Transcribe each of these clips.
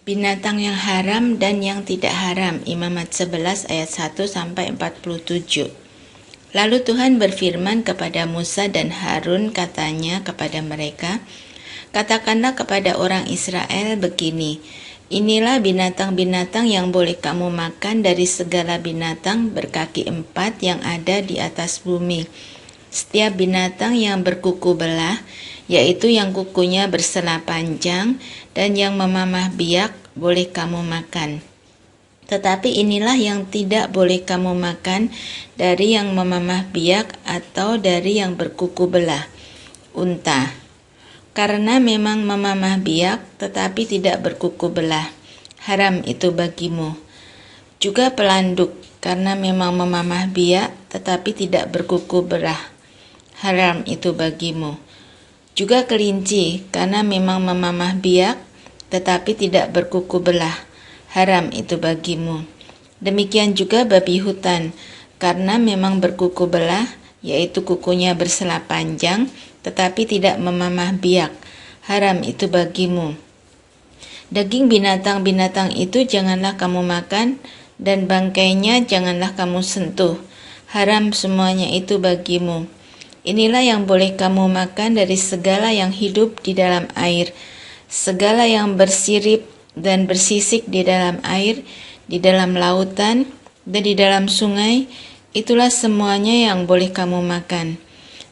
Binatang yang haram dan yang tidak haram. Imamat 11 ayat 1-47. Lalu Tuhan berfirman kepada Musa dan Harun, katanya kepada mereka, katakanlah kepada orang Israel begini, inilah binatang-binatang yang boleh kamu makan dari segala binatang berkaki 4 yang ada di atas bumi. Setiap binatang yang berkuku belah, yaitu yang kukunya bersela panjang dan yang memamah biak, boleh kamu makan. Tetapi inilah yang tidak boleh kamu makan, dari yang memamah biak atau dari yang berkuku belah, unta. Karena memang memamah biak tetapi tidak berkuku belah, haram itu bagimu. Juga pelanduk, karena memang memamah biak tetapi tidak berkuku belah, haram itu bagimu. Juga kelinci, karena memang memamah biak tetapi tidak berkuku belah, haram itu bagimu. Demikian juga babi hutan, karena memang berkuku belah, yaitu kukunya bersela panjang tetapi tidak memamah biak, haram itu bagimu. Daging binatang-binatang itu janganlah kamu makan, dan bangkainya janganlah kamu sentuh, haram semuanya itu bagimu. Inilah yang boleh kamu makan dari segala yang hidup di dalam air, segala yang bersirip dan bersisik di dalam air, di dalam lautan, dan di dalam sungai, itulah semuanya yang boleh kamu makan.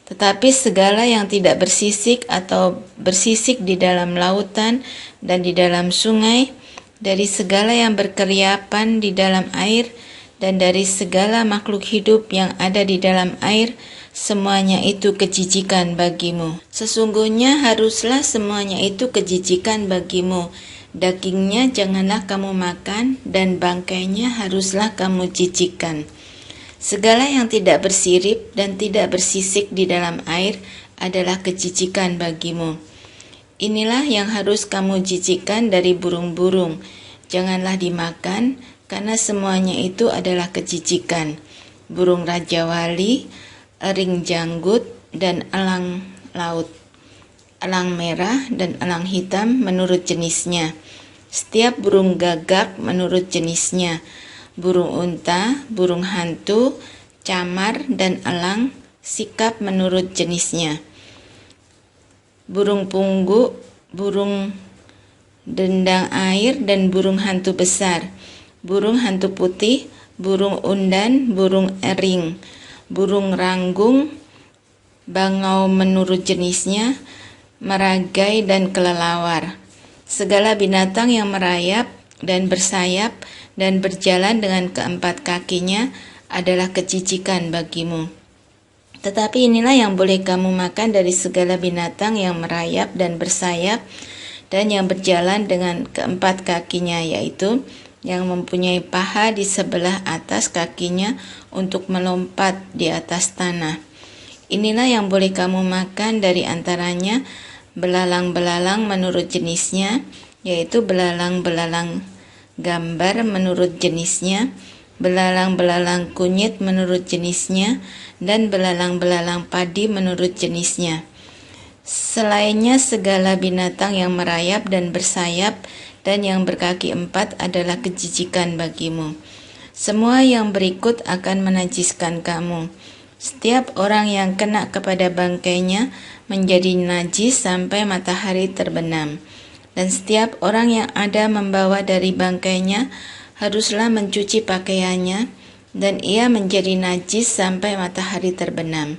Tetapi segala yang tidak bersisik atau bersisik di dalam lautan dan di dalam sungai, dari segala yang berkeriapan di dalam air, dan dari segala makhluk hidup yang ada di dalam air, semuanya itu kejijikan bagimu. Sesungguhnya haruslah semuanya itu kejijikan bagimu. Dagingnya janganlah kamu makan, dan bangkainya haruslah kamu jijikkan. Segala yang tidak bersirip dan tidak bersisik di dalam air adalah kejijikan bagimu. Inilah yang harus kamu jijikkan dari burung-burung. Janganlah dimakan, karena semuanya itu adalah kejijikan. Burung rajawali, ering janggut, dan elang laut, elang merah dan elang hitam menurut jenisnya. Setiap burung gagak menurut jenisnya. Burung unta, burung hantu, camar, dan elang sikap menurut jenisnya. Burung punggu, burung dendang air, dan burung hantu besar. Burung hantu putih, burung undan, burung ering, burung ranggung, bangau menurut jenisnya, meragai, dan kelelawar. Segala binatang yang merayap dan bersayap dan berjalan dengan keempat kakinya adalah kejijikan bagimu. Tetapi inilah yang boleh kamu makan dari segala binatang yang merayap dan bersayap dan yang berjalan dengan keempat kakinya, yaitu yang mempunyai paha di sebelah atas kakinya untuk melompat di atas tanah. Inilah yang boleh kamu makan dari antaranya, belalang-belalang menurut jenisnya, yaitu belalang-belalang gambar menurut jenisnya, belalang-belalang kunyit menurut jenisnya, dan belalang-belalang padi menurut jenisnya. Selainnya segala binatang yang merayap dan bersayap dan yang berkaki 4 adalah kejijikan bagimu. Semua yang berikut akan menajiskan kamu. Setiap orang yang kena kepada bangkainya menjadi najis sampai matahari terbenam. Dan setiap orang yang ada membawa dari bangkainya haruslah mencuci pakaiannya, dan ia menjadi najis sampai matahari terbenam,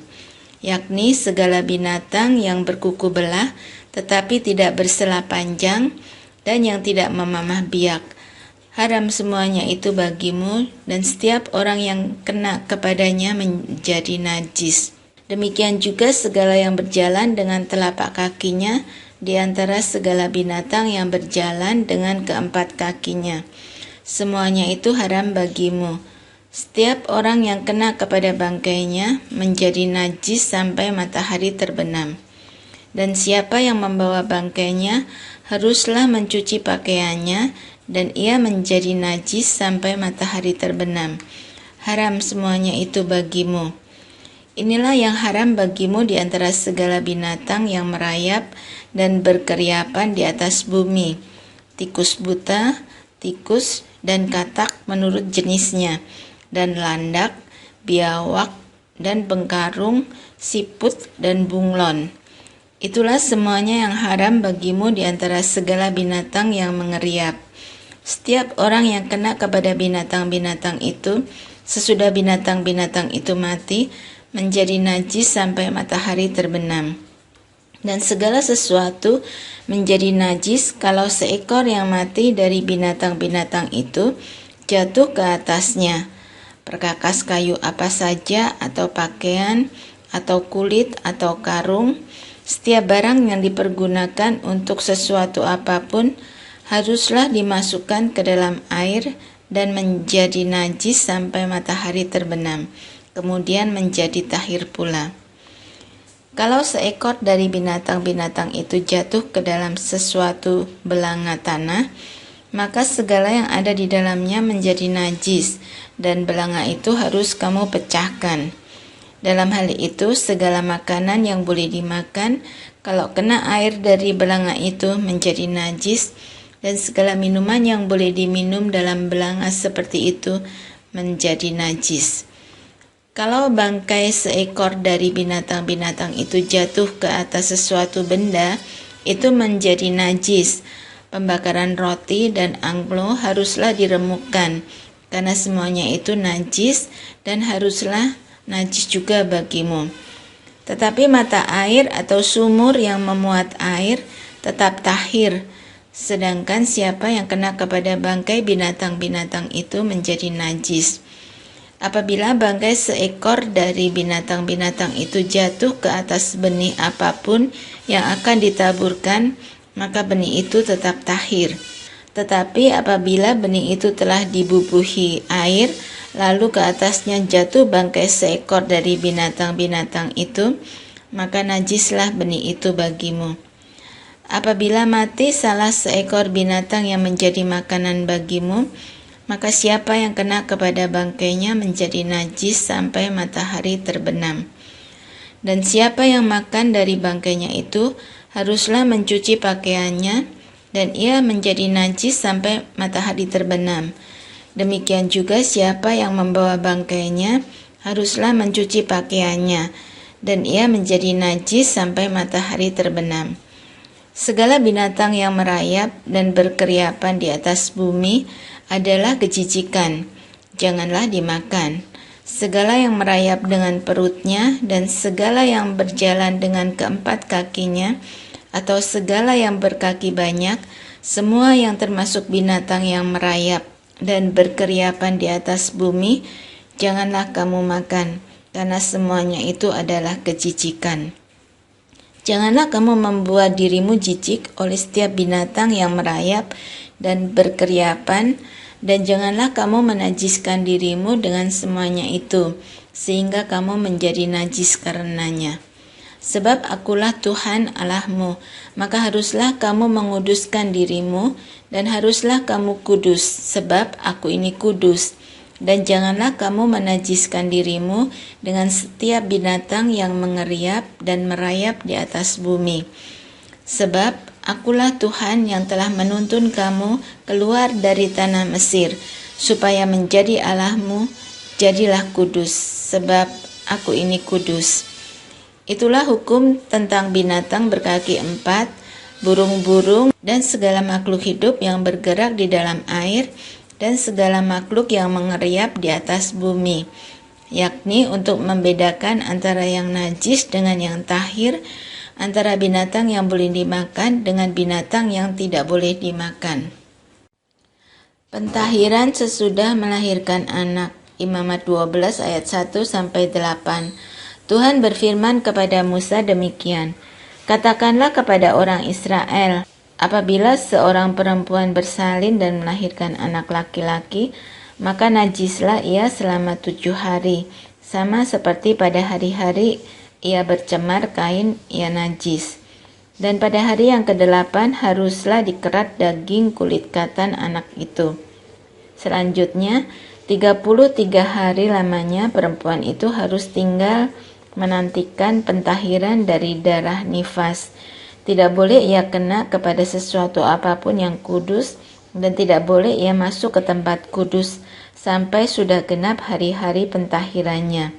yakni segala binatang yang berkuku belah tetapi tidak bersela panjang dan yang tidak memamah biak. Haram semuanya itu bagimu, dan setiap orang yang kena kepadanya menjadi najis. Demikian juga segala yang berjalan dengan telapak kakinya di antara segala binatang yang berjalan dengan keempat kakinya. Semuanya itu haram bagimu. Setiap orang yang kena kepada bangkainya menjadi najis sampai matahari terbenam. Dan siapa yang membawa bangkainya haruslah mencuci pakaiannya, dan ia menjadi najis sampai matahari terbenam. Haram semuanya itu bagimu. Inilah yang haram bagimu di antara segala binatang yang merayap dan berkeriapan di atas bumi. tikus buta, tikus, dan katak menurut jenisnya, dan landak, biawak, dan bengkarung, siput, dan bunglon. Itulah semuanya yang haram bagimu di antara segala binatang yang mengeriap. Setiap orang yang kena kepada binatang-binatang itu, sesudah binatang-binatang itu mati, menjadi najis sampai matahari terbenam. Dan segala sesuatu menjadi najis kalau seekor yang mati dari binatang-binatang itu jatuh ke atasnya. Perkakas kayu apa saja, atau pakaian, atau kulit, atau karung, setiap barang yang dipergunakan untuk sesuatu apapun haruslah dimasukkan ke dalam air dan menjadi najis sampai matahari terbenam, kemudian menjadi tahir pula. Kalau seekor dari binatang-binatang itu jatuh ke dalam sesuatu belanga tanah, maka segala yang ada di dalamnya menjadi najis, dan belanga itu harus kamu pecahkan. Dalam hal itu, segala makanan yang boleh dimakan, kalau kena air dari belanga itu menjadi najis, dan segala minuman yang boleh diminum dalam belanga seperti itu menjadi najis. Kalau bangkai seekor dari binatang-binatang itu jatuh ke atas sesuatu benda, itu menjadi najis. Pembakaran roti dan anglo haruslah diremukkan, karena semuanya itu najis dan haruslah najis juga bagimu. Tetapi mata air atau sumur yang memuat air tetap tahir, sedangkan siapa yang kena kepada bangkai binatang-binatang itu menjadi najis. Apabila bangkai seekor dari binatang-binatang itu jatuh ke atas benih apapun yang akan ditaburkan, maka benih itu tetap tahir. Tetapi apabila benih itu telah dibubuhi air, lalu ke atasnya jatuh bangkai seekor dari binatang-binatang itu, maka najislah benih itu bagimu. Apabila mati salah seekor binatang yang menjadi makanan bagimu, maka siapa yang kena kepada bangkainya menjadi najis sampai matahari terbenam. Dan siapa yang makan dari bangkainya itu haruslah mencuci pakaiannya, dan ia menjadi najis sampai matahari terbenam. Demikian juga siapa yang membawa bangkainya haruslah mencuci pakaiannya, dan ia menjadi najis sampai matahari terbenam. Segala binatang yang merayap dan berkeriapan di atas bumi adalah kejijikan, janganlah dimakan. Segala yang merayap dengan perutnya dan segala yang berjalan dengan keempat kakinya atau segala yang berkaki banyak, semua yang termasuk binatang yang merayap dan berkeriapan di atas bumi, janganlah kamu makan, karena semuanya itu adalah kejijikan. Janganlah kamu membuat dirimu jijik oleh setiap binatang yang merayap dan berkeriapan, dan janganlah kamu menajiskan dirimu dengan semuanya itu, sehingga kamu menjadi najis karenanya. Sebab akulah Tuhan Allahmu, maka haruslah kamu menguduskan dirimu, dan haruslah kamu kudus, sebab aku ini kudus. Dan janganlah kamu menajiskan dirimu dengan setiap binatang yang mengeriap dan merayap di atas bumi. Sebab akulah Tuhan yang telah menuntun kamu keluar dari tanah Mesir, supaya menjadi Allahmu, jadilah kudus, sebab aku ini kudus. Itulah hukum tentang binatang berkaki empat, burung-burung, dan segala makhluk hidup yang bergerak di dalam air, dan segala makhluk yang mengeriap di atas bumi, yakni untuk membedakan antara yang najis dengan yang tahir, antara binatang yang boleh dimakan dengan binatang yang tidak boleh dimakan. Pentahiran sesudah melahirkan anak. Imamat 12 ayat 1-8. Tuhan berfirman kepada Musa demikian, katakanlah kepada orang Israel, apabila seorang perempuan bersalin dan melahirkan anak laki-laki, maka najislah ia selama 7 hari, sama seperti pada hari-hari ia bercemar kain, ia najis. Dan pada hari yang ke-8 haruslah dikerat daging kulit katan anak itu. Selanjutnya, 33 hari lamanya perempuan itu harus tinggal menantikan pentahiran dari darah nifas. Tidak boleh ia kena kepada sesuatu apapun yang kudus, dan tidak boleh ia masuk ke tempat kudus sampai sudah genap hari-hari pentahirannya.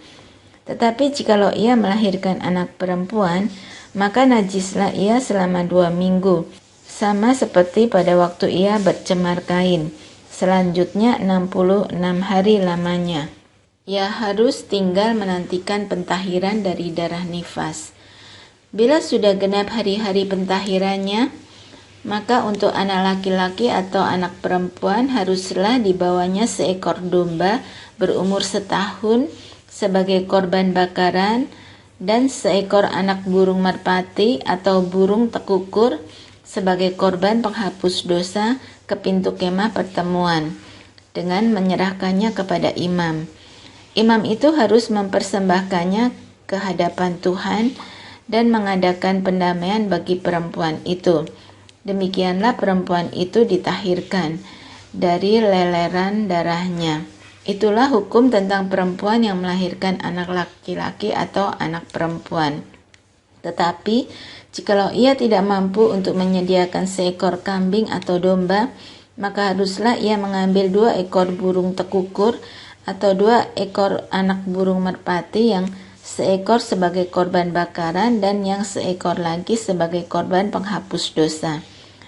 Tetapi jikalau ia melahirkan anak perempuan, maka najislah ia selama 2 minggu, sama seperti pada waktu ia bercemar kain. Selanjutnya 66 hari lamanya. Ia harus tinggal menantikan pentahiran dari darah nifas. Bila sudah genap hari-hari pentahirannya, maka untuk anak laki-laki atau anak perempuan haruslah dibawanya seekor domba berumur setahun sebagai korban bakaran, dan seekor anak burung merpati atau burung tekukur sebagai korban penghapus dosa ke pintu kemah pertemuan, dengan menyerahkannya kepada imam. Imam itu harus mempersembahkannya ke hadapan Tuhan dan mengadakan pendamaian bagi perempuan itu. Demikianlah perempuan itu ditahirkan dari leleran darahnya. Itulah hukum tentang perempuan yang melahirkan anak laki-laki atau anak perempuan. Tetapi, jikalau ia tidak mampu untuk menyediakan seekor kambing atau domba, maka haruslah ia mengambil 2 ekor burung tekukur atau 2 ekor anak burung merpati, yang seekor sebagai korban bakaran dan yang seekor lagi sebagai korban penghapus dosa.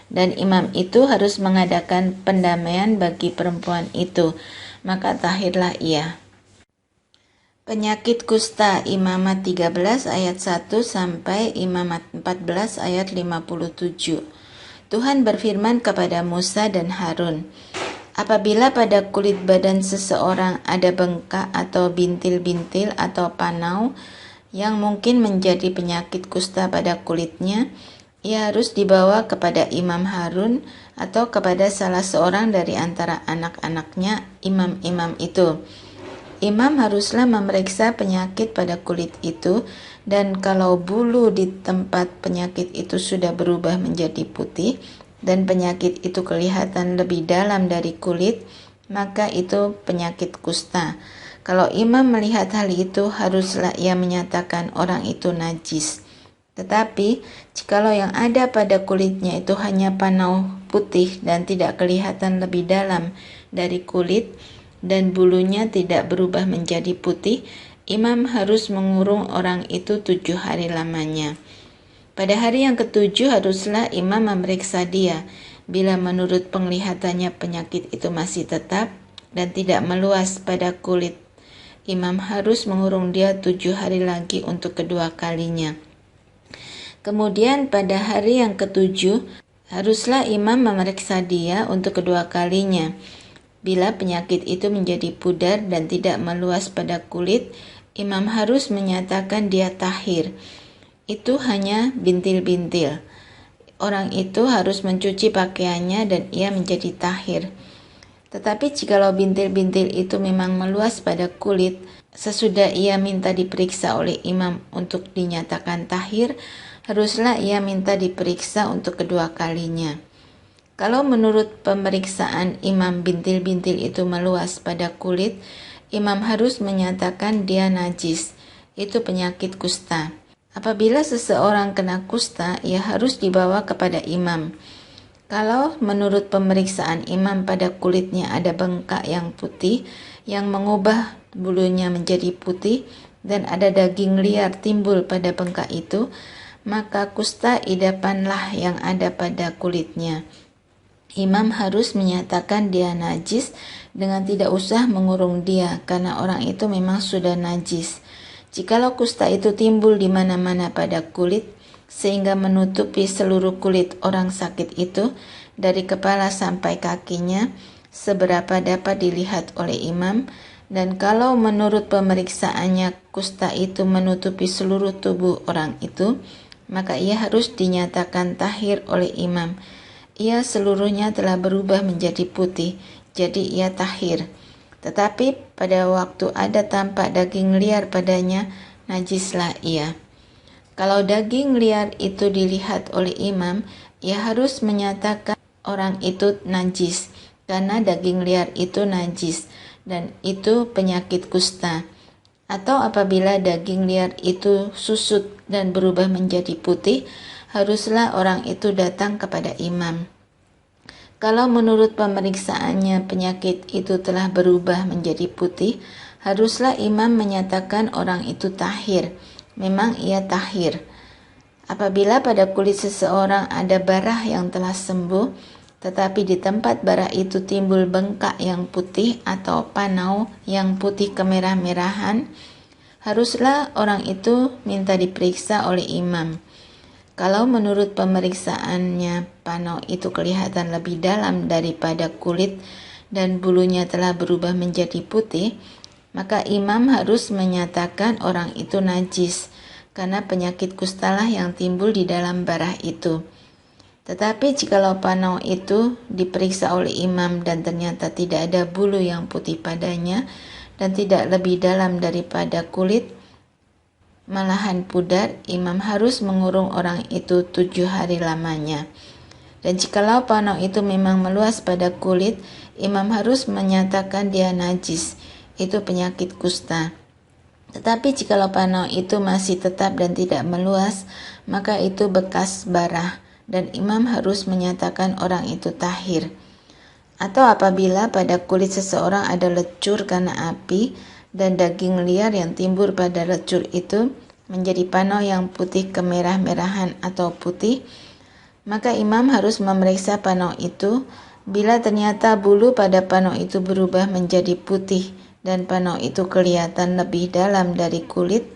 Dan imam itu harus mengadakan pendamaian bagi perempuan itu, maka tahirlah ia. Penyakit kusta, Imamat 13 ayat 1 sampai Imamat 14 ayat 57. Tuhan berfirman kepada Musa dan Harun, apabila pada kulit badan seseorang ada bengkak atau bintil-bintil atau panau yang mungkin menjadi penyakit kusta pada kulitnya, ia harus dibawa kepada Imam Harun atau kepada salah seorang dari antara anak-anaknya imam-imam itu. Imam haruslah memeriksa penyakit pada kulit itu, dan kalau bulu di tempat penyakit itu sudah berubah menjadi putih, dan penyakit itu kelihatan lebih dalam dari kulit, maka itu penyakit kusta. Kalau imam melihat hal itu, haruslah ia menyatakan orang itu najis. Tetapi, jikalau yang ada pada kulitnya itu hanya panau putih dan tidak kelihatan lebih dalam dari kulit, dan bulunya tidak berubah menjadi putih, imam harus mengurung orang itu 7 hari lamanya. Pada hari yang ke-7 haruslah imam memeriksa dia. Bila menurut penglihatannya penyakit itu masih tetap dan tidak meluas pada kulit, imam harus mengurung dia 7 hari lagi untuk kedua kalinya. Kemudian pada hari yang ke-7, haruslah imam memeriksa dia untuk kedua kalinya. Bila penyakit itu menjadi pudar dan tidak meluas pada kulit, imam harus menyatakan dia tahir. Itu hanya bintil-bintil. Orang itu harus mencuci pakaiannya dan ia menjadi tahir. Tetapi jikalau bintil-bintil itu memang meluas pada kulit, sesudah ia minta diperiksa oleh imam untuk dinyatakan tahir, haruslah ia minta diperiksa untuk kedua kalinya. Kalau menurut pemeriksaan imam bintil-bintil itu meluas pada kulit, imam harus menyatakan dia najis. Itu penyakit kusta. Apabila seseorang kena kusta, ia harus dibawa kepada imam. Kalau menurut pemeriksaan imam pada kulitnya ada bengkak yang putih yang mengubah bulunya menjadi putih dan ada daging liar timbul pada bengkak itu, maka kusta idapanlah yang ada pada kulitnya. Imam harus menyatakan dia najis dengan tidak usah mengurung dia, karena orang itu memang sudah najis. Jikalau kusta itu timbul di mana-mana pada kulit, sehingga menutupi seluruh kulit orang sakit itu, dari kepala sampai kakinya, seberapa dapat dilihat oleh imam, dan kalau menurut pemeriksaannya kusta itu menutupi seluruh tubuh orang itu, maka ia harus dinyatakan tahir oleh imam. Ia seluruhnya telah berubah menjadi putih, jadi ia tahir. Tetapi pada waktu ada tampak daging liar padanya, najislah ia. Kalau daging liar itu dilihat oleh imam, ia harus menyatakan orang itu najis, karena daging liar itu najis, dan itu penyakit kusta. Atau apabila daging liar itu susut dan berubah menjadi putih, haruslah orang itu datang kepada imam. Kalau menurut pemeriksaannya penyakit itu telah berubah menjadi putih, haruslah imam menyatakan orang itu tahir. Memang ia tahir. Apabila pada kulit seseorang ada barah yang telah sembuh, tetapi di tempat barah itu timbul bengkak yang putih atau panau yang putih kemerah-merahan, haruslah orang itu minta diperiksa oleh imam. Kalau menurut pemeriksaannya panau itu kelihatan lebih dalam daripada kulit dan bulunya telah berubah menjadi putih, maka imam harus menyatakan orang itu najis, karena penyakit kustalah yang timbul di dalam barah itu. Tetapi jikalau panau itu diperiksa oleh imam dan ternyata tidak ada bulu yang putih padanya dan tidak lebih dalam daripada kulit, malahan pudar, imam harus mengurung orang itu 7 hari lamanya. Dan jikalau panau itu memang meluas pada kulit, imam harus menyatakan dia najis, itu penyakit kusta. Tetapi jikalau panau itu masih tetap dan tidak meluas, maka itu bekas barah, dan imam harus menyatakan orang itu tahir. Atau apabila pada kulit seseorang ada lecur karena api, dan daging liar yang timbul pada lecur itu menjadi panau yang putih kemerah-merahan atau putih, maka imam harus memeriksa panau itu. Bila ternyata bulu pada panau itu berubah menjadi putih dan panau itu kelihatan lebih dalam dari kulit,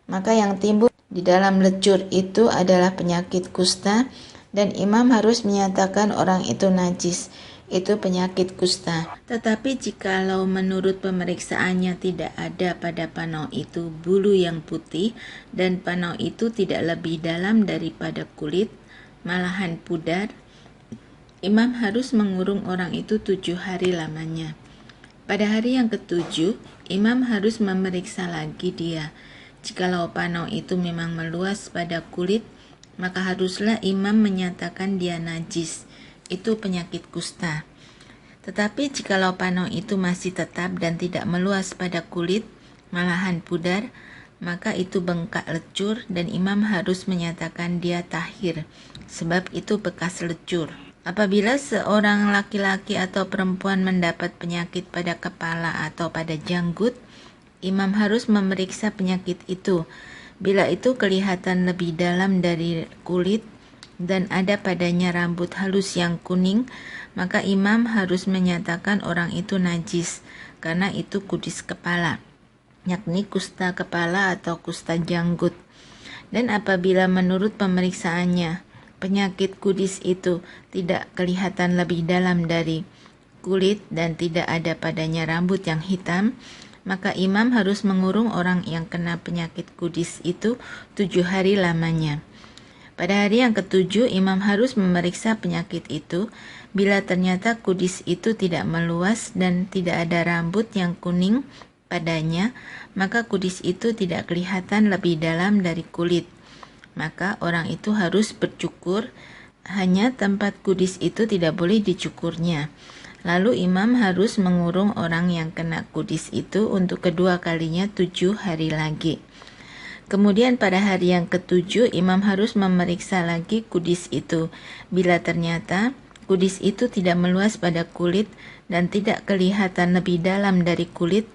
maka yang timbul di dalam lecur itu adalah penyakit kusta, dan imam harus menyatakan orang itu najis, itu penyakit kusta. Tetapi jikalau menurut pemeriksaannya tidak ada pada panau itu bulu yang putih dan panau itu tidak lebih dalam daripada kulit, malahan pudar, imam harus mengurung orang itu 7 hari lamanya. Pada hari yang ke-7, imam harus memeriksa lagi dia. Jikalau panau itu memang meluas pada kulit, maka haruslah imam menyatakan dia najis, itu penyakit kusta. Tetapi jikalau panau itu masih tetap dan tidak meluas pada kulit, malahan pudar, maka itu bengkak lecur dan imam harus menyatakan dia tahir, sebab itu bekas lecur. Apabila seorang laki-laki atau perempuan mendapat penyakit pada kepala atau pada janggut, imam harus memeriksa penyakit itu. Bila itu kelihatan lebih dalam dari kulit dan ada padanya rambut halus yang kuning, maka imam harus menyatakan orang itu najis, karena itu kudis kepala, yakni kusta kepala atau kusta janggut. Dan apabila menurut pemeriksaannya penyakit kudis itu tidak kelihatan lebih dalam dari kulit dan tidak ada padanya rambut yang hitam, maka imam harus mengurung orang yang kena penyakit kudis itu 7 hari lamanya. Pada hari yang ke-7, imam harus memeriksa penyakit itu. Bila ternyata kudis itu tidak meluas dan tidak ada rambut yang kuning padanya, maka kudis itu tidak kelihatan lebih dalam dari kulit. Maka orang itu harus bercukur, hanya tempat kudis itu tidak boleh dicukurnya. Lalu imam harus mengurung orang yang kena kudis itu untuk kedua kalinya 7 hari lagi. Kemudian pada hari yang ke-7, imam harus memeriksa lagi kudis itu. Bila ternyata kudis itu tidak meluas pada kulit dan tidak kelihatan lebih dalam dari kulit,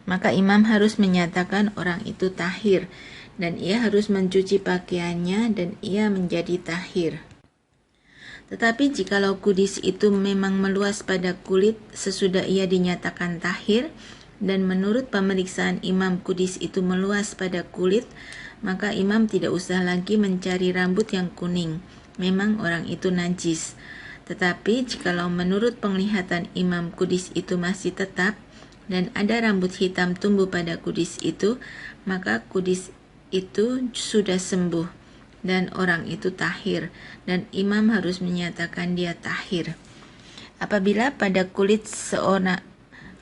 maka imam harus menyatakan orang itu tahir, dan ia harus mencuci pakaiannya dan ia menjadi tahir. Tetapi jikalau kudis itu memang meluas pada kulit sesudah ia dinyatakan tahir, dan menurut pemeriksaan imam kudis itu meluas pada kulit, maka imam tidak usah lagi mencari rambut yang kuning. Memang orang itu najis. Tetapi jikalau menurut penglihatan imam kudis itu masih tetap dan ada rambut hitam tumbuh pada kudis itu, maka kudis itu sudah sembuh dan orang itu tahir, dan imam harus menyatakan dia tahir. Apabila pada kulit seorang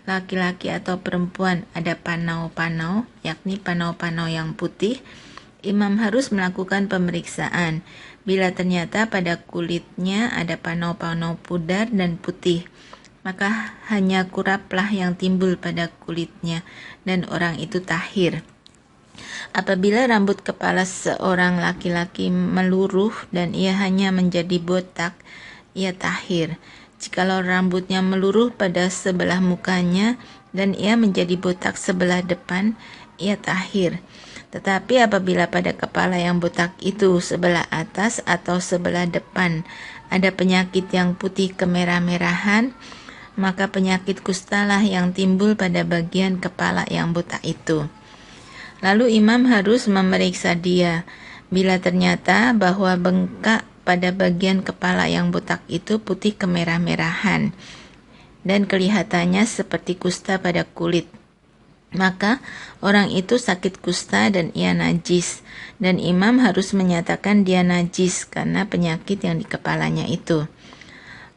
laki-laki atau perempuan ada panau-panau, yakni panau-panau yang putih, imam harus melakukan pemeriksaan. Bila ternyata pada kulitnya ada panau-panau pudar dan putih, maka hanya kuraplah yang timbul pada kulitnya dan orang itu tahir. Apabila rambut kepala seorang laki-laki meluruh dan ia hanya menjadi botak, ia tahir. Jikalau rambutnya meluruh pada sebelah mukanya dan ia menjadi botak sebelah depan, ia tahir. Tetapi apabila pada kepala yang botak itu sebelah atas atau sebelah depan ada penyakit yang putih kemerah-merahan, maka penyakit kustalah yang timbul pada bagian kepala yang botak itu. Lalu imam harus memeriksa dia. Bila ternyata bahwa bengkak pada bagian kepala yang botak itu putih kemerah-merahan dan kelihatannya seperti kusta pada kulit, maka orang itu sakit kusta dan ia najis, dan imam harus menyatakan dia najis karena penyakit yang di kepalanya itu.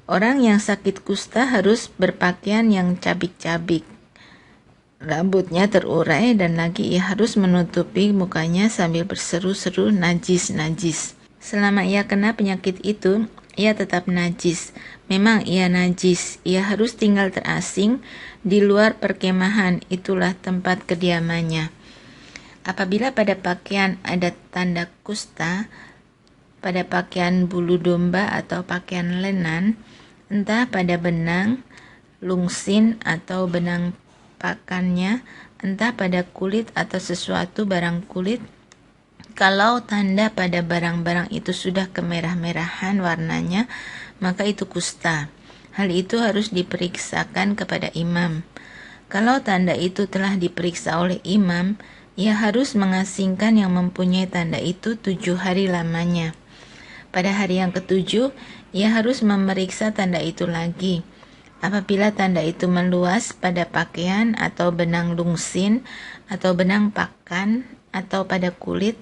Orang yang sakit kusta harus berpakaian yang cabik-cabik, rambutnya terurai, dan lagi ia harus menutupi mukanya sambil berseru-seru najis, najis. Selama ia kena penyakit itu, ia tetap najis. Memang ia najis, ia harus tinggal terasing di luar perkemahan, itulah tempat kediamannya. Apabila pada pakaian ada tanda kusta, pada pakaian bulu domba atau pakaian lenan, entah pada benang, lungsin atau benang pakannya, entah pada kulit atau sesuatu barang kulit, kalau tanda pada barang-barang itu sudah kemerah-merahan warnanya, maka itu kusta. Hal itu harus diperiksakan kepada imam. Kalau tanda itu telah diperiksa oleh imam, ia harus mengasingkan yang mempunyai tanda itu 7 hari lamanya. Pada hari yang ke-7, ia harus memeriksa tanda itu lagi. Apabila tanda itu meluas pada pakaian atau benang lungsin atau benang pakan atau pada kulit,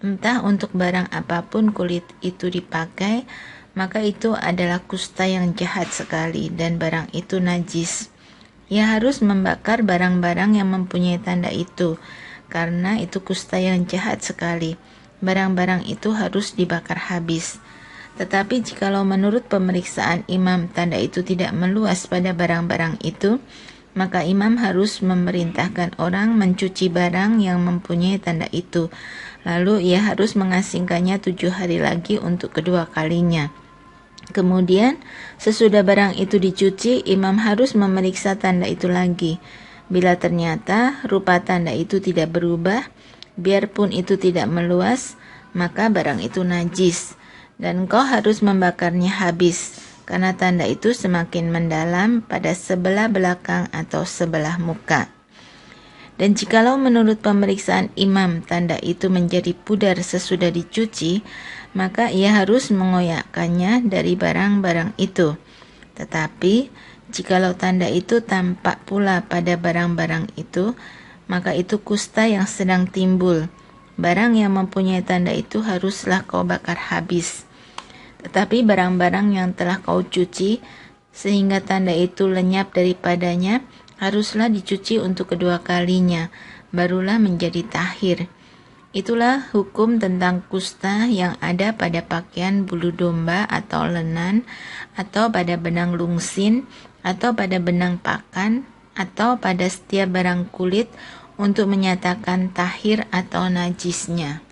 entah untuk barang apapun kulit itu dipakai, maka itu adalah kusta yang jahat sekali dan barang itu najis. Ia harus membakar barang-barang yang mempunyai tanda itu, karena itu kusta yang jahat sekali. Barang-barang itu harus dibakar habis. Tetapi jikalau menurut pemeriksaan imam tanda itu tidak meluas pada barang-barang itu, maka imam harus memerintahkan orang mencuci barang yang mempunyai tanda itu. Lalu ia harus mengasingkannya 7 hari lagi untuk kedua kalinya. Kemudian sesudah barang itu dicuci, imam harus memeriksa tanda itu lagi. Bila ternyata rupa tanda itu tidak berubah, biarpun itu tidak meluas, maka barang itu najis, dan kau harus membakarnya habis, karena tanda itu semakin mendalam pada sebelah belakang atau sebelah muka. Dan jikalau menurut pemeriksaan imam tanda itu menjadi pudar sesudah dicuci, maka ia harus mengoyakkannya dari barang-barang itu. Tetapi jikalau tanda itu tampak pula pada barang-barang itu, maka itu kusta yang sedang timbul. Barang yang mempunyai tanda itu haruslah kau bakar habis. Tetapi barang-barang yang telah kau cuci sehingga tanda itu lenyap daripadanya, haruslah dicuci untuk kedua kalinya, barulah menjadi tahir. Itulah hukum tentang kusta yang ada pada pakaian bulu domba atau lenan, atau pada benang lungsin, atau pada benang pakan, atau pada setiap barang kulit, untuk menyatakan tahir atau najisnya.